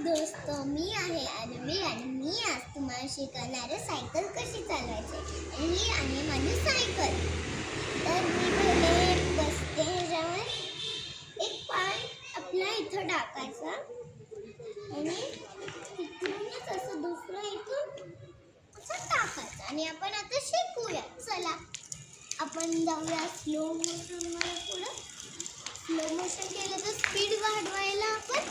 दोस्तों, मी आहे आरवी आणि मी आज तुम्हाला शिकवणार आहे सायकल कशी चालवायची. आणि ही आहे माझी सायकल. तर मी पहिले बसते ह्याच्यावर, एक पाय आपला इथं टाकायचा आणि इथूनच असं दुसरं इथून असं टाकायचं आणि आपण आता शिकूया. चला आपण जाऊया स्लो मोशनमध्ये. पुढं स्लो मोशन केलं तर स्पीड वाढवायला आपण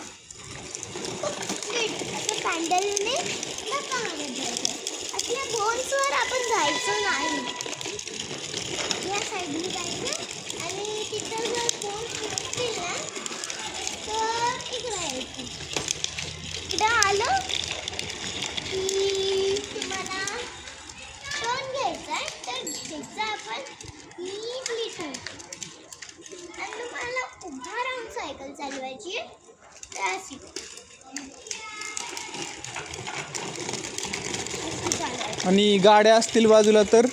खूप स्पीड असं पॅन्डलने धक्का मारत जायचं. असल्या बोन्सवर आपण जायचं नाही, या साईडने जायचं आणि तिथं जर बोन्स नसतील ना तर इकडं यायचं. इकडं आलं की तुम्हाला टर्न घ्यायचा आहे, तर घ्यायचा आपण नीटली ठेवायचं आणि तुम्हाला उभा राहून सायकल चालवायची आहे. तर अशी आणि गाड्या असतील बाजूला तर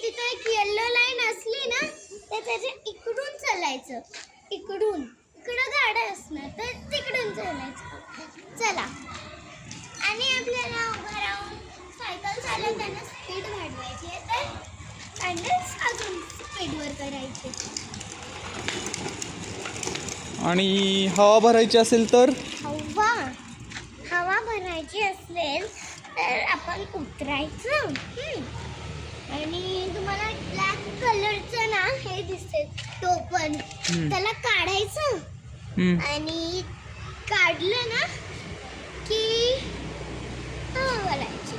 तिथं एक येल्लो लाईन असली ना तर त्याच्या इकडून चालायचं. इकडून इकडं गाड्या असणार तर तिकडून चालायचं. चला, आणि आपल्याला उभं राहून सायकल चालवताना स्पीड वाढवायची आहे, तर हँडल्स अजून स्पीडवर करायचे. आणि हवा भरायची असेल तर हवा भरायची असेल तर आपण उतरायचं. आणि तुम्हाला ब्लॅक कलरचं ना हे दिसते टोपण, त्याला काढायचं आणि काढलं ना की हवा भरायची.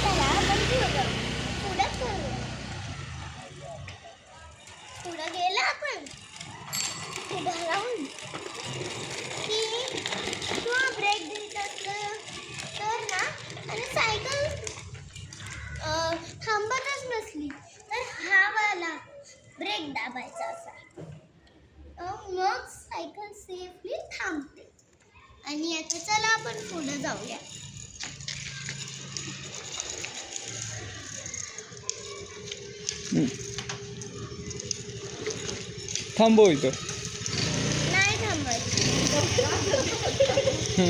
चला आपण पुढं करू. पुढं गेलं आपण पुढं राहून की किंवा ब्रेक देत असलं तर ना, आणि सायकल थांबतच नसली तर हा वाला ब्रेक दाबायचा असा, मग सायकल सेफली थांबते. आणि आता चला आपण पुढे जाऊया. थांबव इथं.